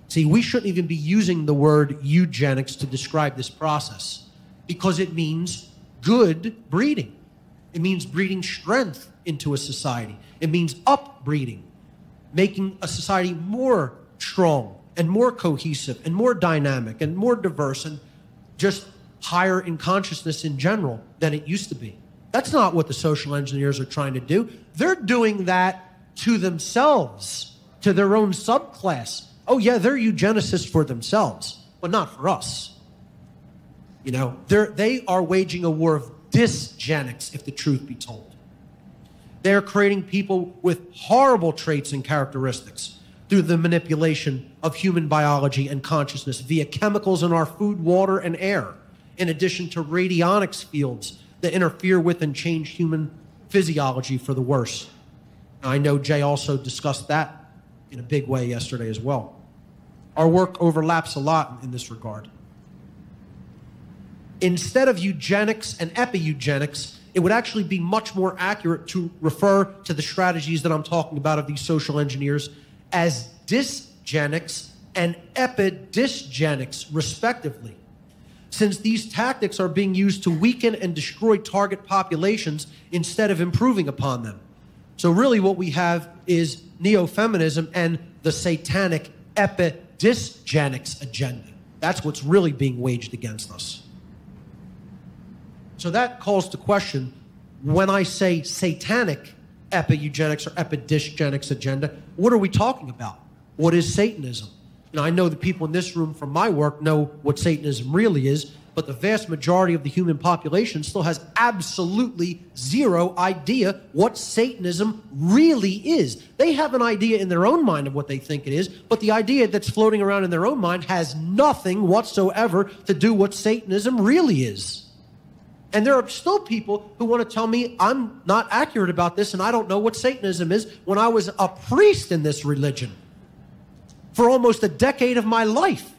See, we shouldn't even be using the word eugenics to describe this process because it means good breeding. It means breeding strength into a society. It means upbreeding, making a society more strong and more cohesive and more dynamic and more diverse and just higher in consciousness in general than it used to be. That's not what the social engineers are trying to do. They're doing that to themselves, to their own subclass. Oh yeah, they're eugenicists for themselves, but not for us. You know, they are waging a war of dysgenics, if the truth be told. They're creating people with horrible traits and characteristics through the manipulation of human biology and consciousness via chemicals in our food, water, and air, in addition to radionics fields that interfere with and change human physiology for the worse. I know Jay also discussed that in a big way yesterday as well. Our work overlaps a lot in this regard. Instead of eugenics and epi-eugenics, it would actually be much more accurate to refer to the strategies that I'm talking about of these social engineers as dysgenics and epidysgenics, respectively, since these tactics are being used to weaken and destroy target populations instead of improving upon them. So really what we have is neo-feminism and the satanic epidysgenics agenda. That's what's really being waged against us. So that calls to question, when I say satanic epi-eugenics or epidysgenics agenda, what are we talking about? What is Satanism? You know, I know the people in this room from my work know what Satanism really is, but the vast majority of the human population still has absolutely zero idea what Satanism really is. They have an idea in their own mind of what they think it is, but the idea that's floating around in their own mind has nothing whatsoever to do what Satanism really is. And there are still people who want to tell me I'm not accurate about this and I don't know what Satanism is when I was a priest in this religion for almost a decade of my life.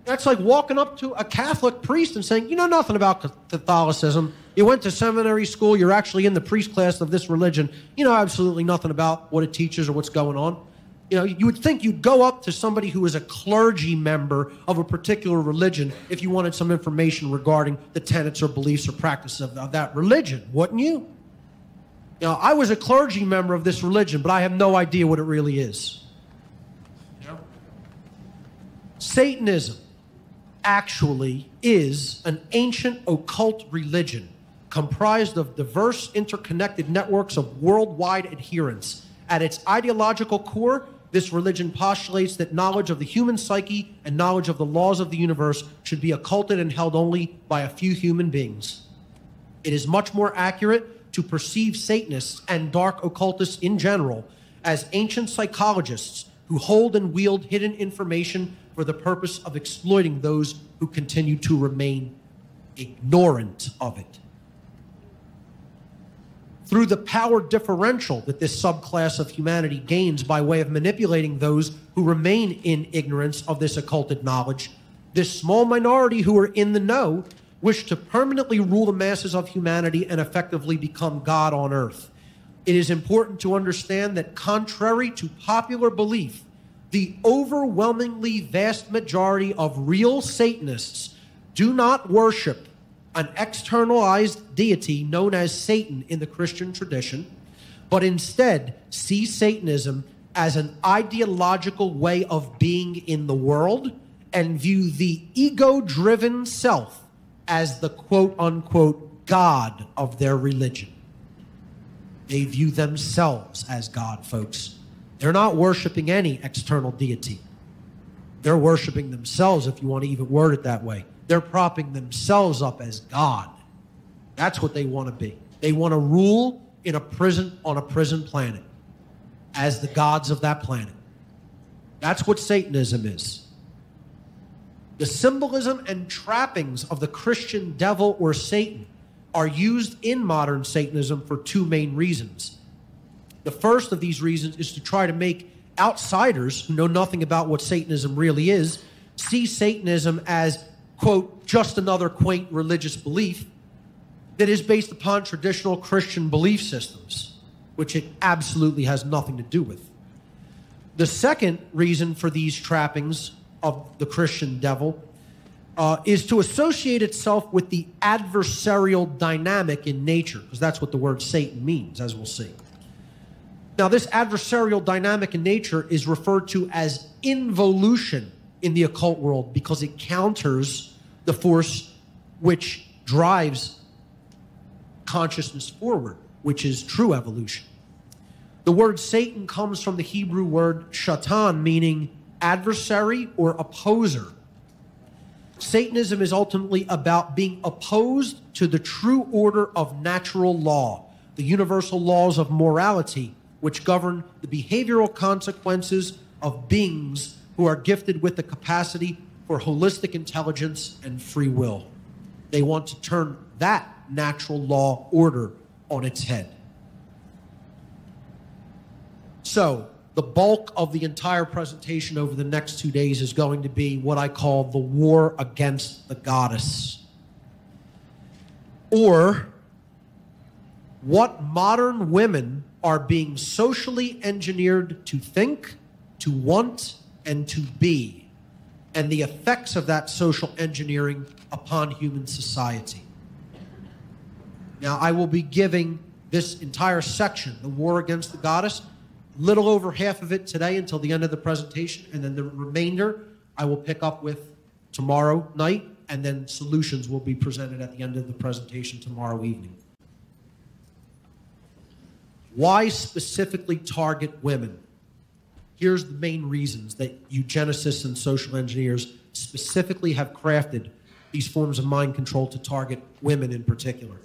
That's like walking up to a Catholic priest and saying, you know nothing about Catholicism. You went to seminary school. You're actually in the priest class of this religion. You know absolutely nothing about what it teaches or what's going on. You know, you would think you'd go up to somebody who is a clergy member of a particular religion if you wanted some information regarding the tenets or beliefs or practices of that religion, wouldn't you? You know, I was a clergy member of this religion, but I have no idea what it really is. You know? Satanism actually is an ancient occult religion comprised of diverse interconnected networks of worldwide adherents. At its ideological core, this religion postulates that knowledge of the human psyche and knowledge of the laws of the universe should be occulted and held only by a few human beings. It is much more accurate to perceive Satanists and dark occultists in general as ancient psychologists who hold and wield hidden information for the purpose of exploiting those who continue to remain ignorant of it. Through the power differential that this subclass of humanity gains by way of manipulating those who remain in ignorance of this occulted knowledge, this small minority who are in the know wish to permanently rule the masses of humanity and effectively become God on earth. It is important to understand that contrary to popular belief, the overwhelmingly vast majority of real Satanists do not worship an externalized deity known as Satan in the Christian tradition, but instead see Satanism as an ideological way of being in the world and view the ego-driven self as the quote-unquote God of their religion. They view themselves as God, folks. They're not worshiping any external deity. They're worshiping themselves, if you want to even word it that way. They're propping themselves up as God. That's what they want to be. They want to rule in a prison, on a prison planet, as the gods of that planet. That's what Satanism is. The symbolism and trappings of the Christian devil or Satan are used in modern Satanism for two main reasons. The first of these reasons is to try to make outsiders who know nothing about what Satanism really is see Satanism as, quote, just another quaint religious belief that is based upon traditional Christian belief systems. which it absolutely has nothing to do with. The second reason for these trappings of the Christian devil is to associate itself with the adversarial dynamic in nature, because that's what the word Satan means, as we'll see. Now, this adversarial dynamic in nature is referred to as involution in the occult world because it counters the force which drives consciousness forward, which is true evolution. The word Satan comes from the Hebrew word shatan, meaning adversary or opposer. Satanism is ultimately about being opposed to the true order of natural law, the universal laws of morality, which govern the behavioral consequences of beings who are gifted with the capacity for holistic intelligence and free will. They want to turn that natural law order on its head. So, the bulk of the entire presentation over the next 2 days is going to be what I call the war against the goddess. Or, what modern women are being socially engineered to think, to want, and to be, and the effects of that social engineering upon human society. Now, I will be giving this entire section, the war against the goddess, little over half of it today until the end of the presentation, and then the remainder I will pick up with tomorrow night, and then solutions will be presented at the end of the presentation tomorrow evening. Why specifically target women? Here's the main reasons that eugenicists and social engineers specifically have crafted these forms of mind control to target women in particular.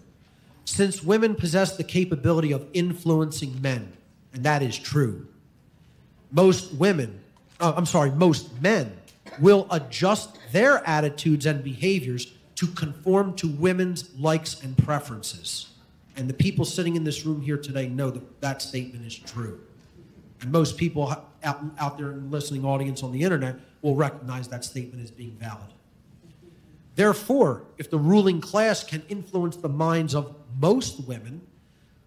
Since women possess the capability of influencing men, and that is true, most men will adjust their attitudes and behaviors to conform to women's likes and preferences. And the people sitting in this room here today know that that statement is true. And most people out there in the listening audience on the internet will recognize that statement as being valid. Therefore, if the ruling class can influence the minds of most women,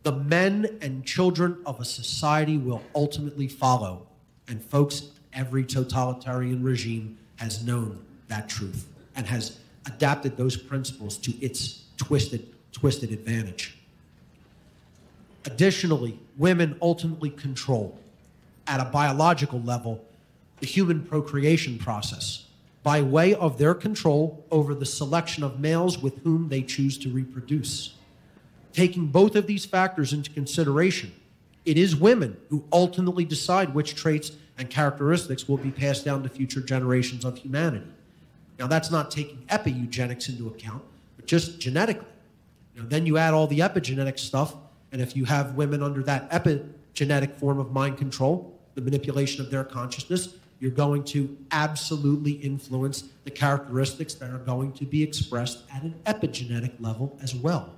the men and children of a society will ultimately follow. And folks, every totalitarian regime has known that truth and has adapted those principles to its twisted advantage. Additionally, women ultimately control, at a biological level, the human procreation process by way of their control over the selection of males with whom they choose to reproduce. Taking both of these factors into consideration, it is women who ultimately decide which traits and characteristics will be passed down to future generations of humanity. Now, that's not taking epi-eugenics into account, but just genetically. Then you add all the epigenetic stuff, and if you have women under that epigenetic form of mind control, the manipulation of their consciousness, you're going to absolutely influence the characteristics that are going to be expressed at an epigenetic level as well.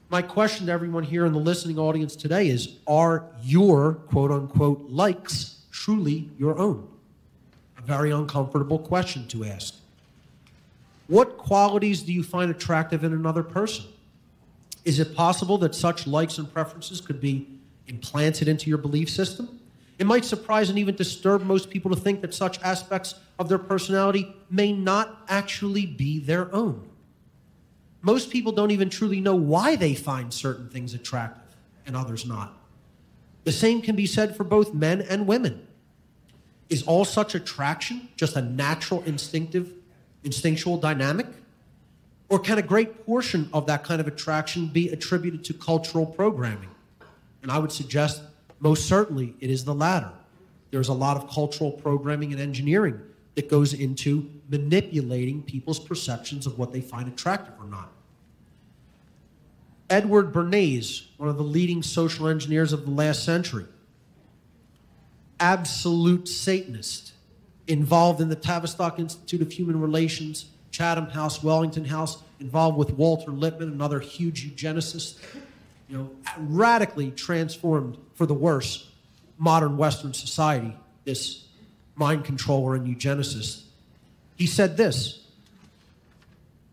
My question to everyone here in the listening audience today is, are your quote-unquote likes truly your own? A very uncomfortable question to ask. What qualities do you find attractive in another person? Is it possible that such likes and preferences could be implanted into your belief system? It might surprise and even disturb most people to think that such aspects of their personality may not actually be their own. Most people don't even truly know why they find certain things attractive and others not. The same can be said for both men and women. Is all such attraction just a natural, instinctual dynamic? Or can a great portion of that kind of attraction be attributed to cultural programming? And I would suggest most certainly it is the latter. There's a lot of cultural programming and engineering that goes into manipulating people's perceptions of what they find attractive or not. Edward Bernays, one of the leading social engineers of the last century, absolute Satanist, involved in the Tavistock Institute of Human Relations, Chatham House, Wellington House, involved with Walter Lippmann, another huge eugenicist, radically transformed for the worse modern Western society, this mind controller and eugenicist. He said this: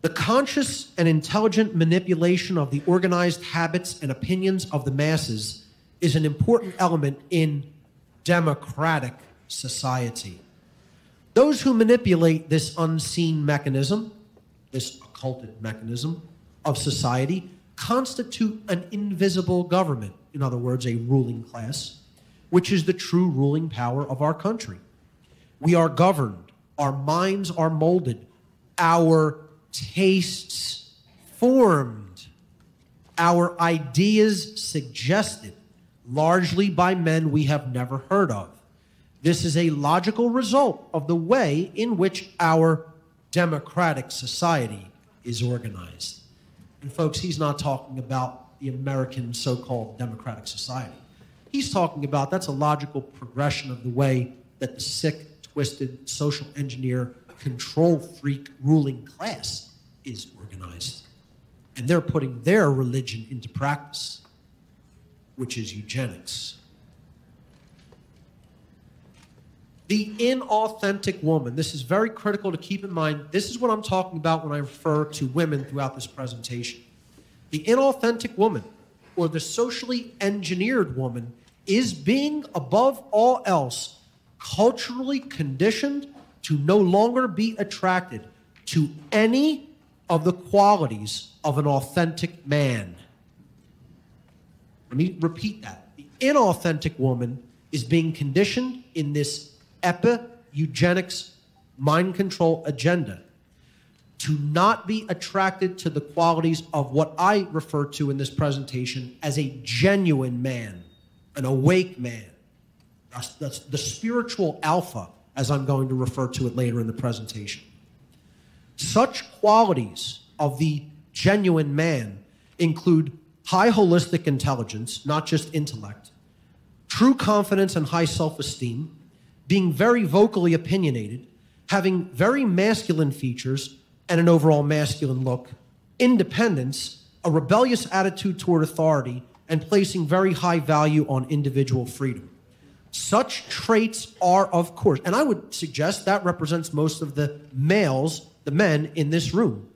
The conscious and intelligent manipulation of the organized habits and opinions of the masses is an important element in democratic society. Those who manipulate this unseen mechanism, this occulted mechanism of society, constitute an invisible government, in other words, a ruling class, which is the true ruling power of our country. We are governed, our minds are molded, our tastes formed, our ideas suggested, largely by men we have never heard of. This is a logical result of the way in which our democratic society is organized. And folks, he's not talking about the American so-called democratic society. He's talking about that's a logical progression of the way that the sick, twisted, social engineer, control freak ruling class is organized. And they're putting their religion into practice, which is eugenics. The inauthentic woman, this is very critical to keep in mind. This is what I'm talking about when I refer to women throughout this presentation. The inauthentic woman, or the socially engineered woman, is being, above all else, culturally conditioned to no longer be attracted to any of the qualities of an authentic man. Let me repeat that. The inauthentic woman is being conditioned in this eugenics mind control agenda to not be attracted to the qualities of what I refer to in this presentation as a genuine man, an awake man. That's the spiritual alpha, as I'm going to refer to it later in the presentation. Such qualities of the genuine man include high holistic intelligence, not just intellect, true confidence and high self-esteem, being very vocally opinionated, having very masculine features and an overall masculine look, independence, a rebellious attitude toward authority, and placing very high value on individual freedom. Such traits are, of course, and I would suggest that represents most of the males, the men in this room.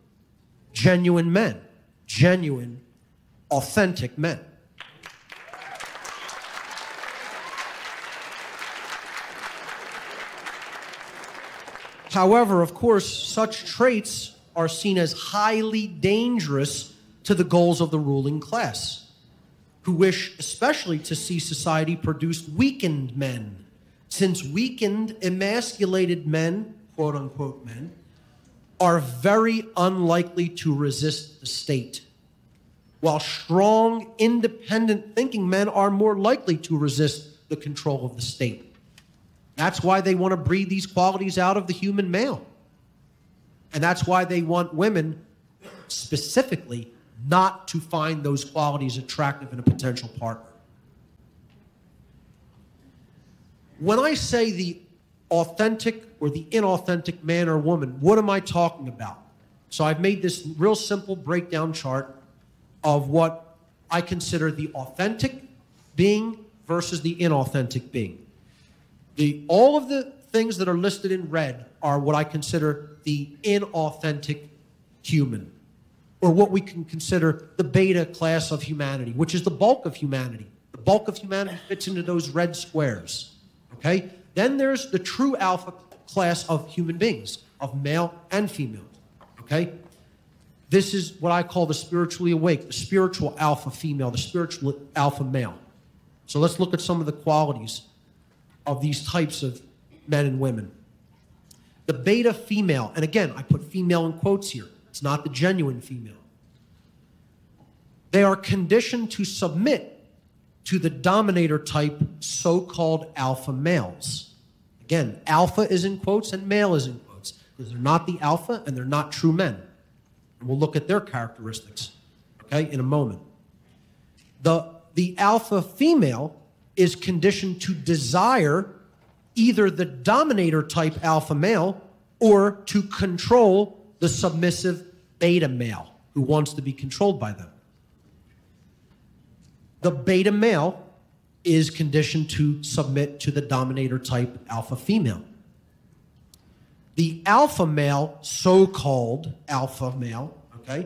Genuine men, genuine, authentic men. However, of course, such traits are seen as highly dangerous to the goals of the ruling class, who wish especially to see society produce weakened men, since weakened, emasculated men, quote-unquote men, are very unlikely to resist the state, while strong, independent thinking men are more likely to resist the control of the state. That's why they want to breed these qualities out of the human male. And that's why they want women specifically not to find those qualities attractive in a potential partner. When I say the authentic or the inauthentic man or woman, what am I talking about? So I've made this real simple breakdown chart of what I consider the authentic being versus the inauthentic being. All of the things that are listed in red are what I consider the inauthentic human, or what we can consider the beta class of humanity, which is the bulk of humanity. The bulk of humanity fits into those red squares, okay? Then there's the true alpha class of human beings, of male and female, okay? This is what I call the spiritually awake, the spiritual alpha female, the spiritual alpha male. So let's look at some of the qualities of these types of men and women. The beta female, and again, I put female in quotes here. It's not the genuine female. They are conditioned to submit to the dominator type so-called alpha males. Again, alpha is in quotes and male is in quotes because they're not the alpha and they're not true men. And we'll look at their characteristics, okay, in a moment. The alpha female is conditioned to desire either the dominator type alpha male or to control the submissive beta male who wants to be controlled by them. The beta male is conditioned to submit to the dominator type alpha female. The alpha male, so-called alpha male, okay,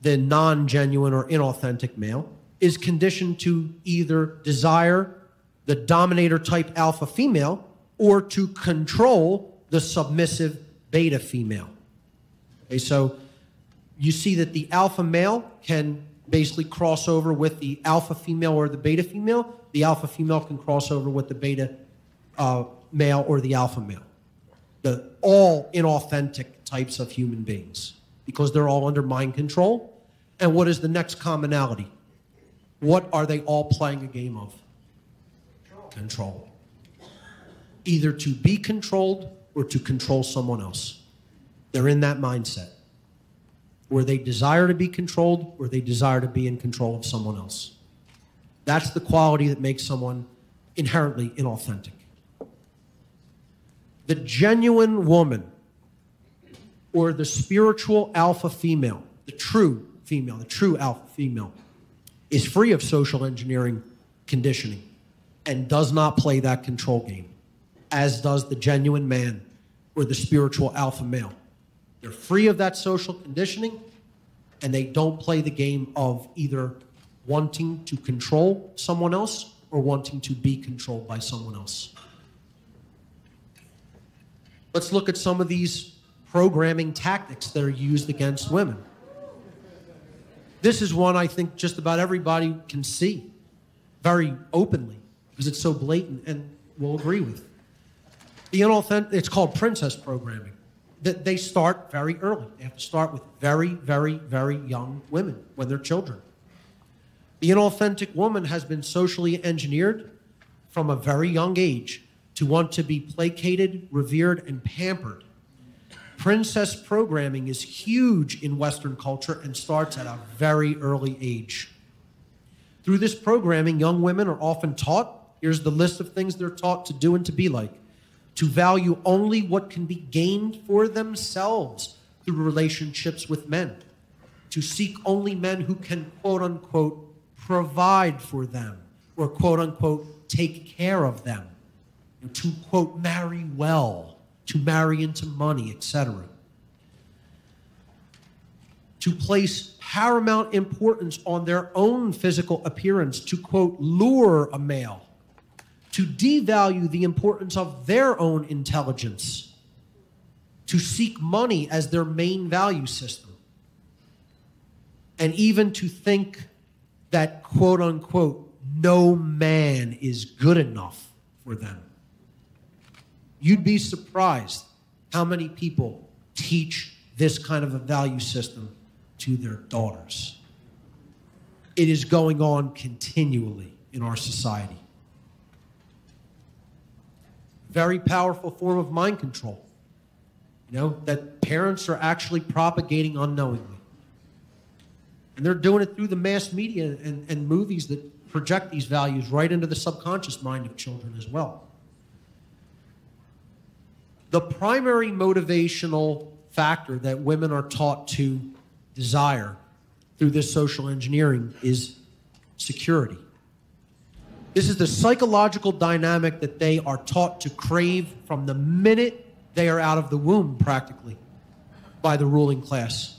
the non-genuine or inauthentic male, is conditioned to either desire the dominator type alpha female or to control the submissive beta female. Okay, so you see that the alpha male can basically cross over with the alpha female or the beta female. The alpha female can cross over with the beta male or the alpha male. All inauthentic types of human beings, because they're all under mind control. And what is the next commonality? What are they all playing a game of? Control. Either to be controlled or to control someone else. They're in that mindset where they desire to be controlled or they desire to be in control of someone else. That's the quality that makes someone inherently inauthentic. The genuine woman or the spiritual alpha female, the true female, the true alpha female, is free of social engineering conditioning and does not play that control game, as does the genuine man or the spiritual alpha male. They're free of that social conditioning, and they don't play the game of either wanting to control someone else or wanting to be controlled by someone else. Let's look at some of these programming tactics that are used against women. This is one I think just about everybody can see very openly because it's so blatant and will agree with. It's called princess programming. They start very early. They have to start with very, very, very young women when they're children. The inauthentic woman has been socially engineered from a very young age to want to be placated, revered, and pampered. Princess programming is huge in Western culture and starts at a very early age. Through this programming, young women are often taught, here's the list of things they're taught to do and to be like: to value only what can be gained for themselves through relationships with men, to seek only men who can, quote unquote, provide for them, or quote unquote, take care of them, to quote, marry well, to marry into money, etc. To place paramount importance on their own physical appearance, to quote, lure a male, to devalue the importance of their own intelligence, to seek money as their main value system, and even to think that, quote unquote, no man is good enough for them. You'd be surprised how many people teach this kind of a value system to their daughters. It is going on continually in our society. Very powerful form of mind control, that parents are actually propagating unknowingly. And they're doing it through the mass media and movies that project these values right into the subconscious mind of children as well. The primary motivational factor that women are taught to desire through this social engineering is security. This is the psychological dynamic that they are taught to crave from the minute they are out of the womb, practically, by the ruling class.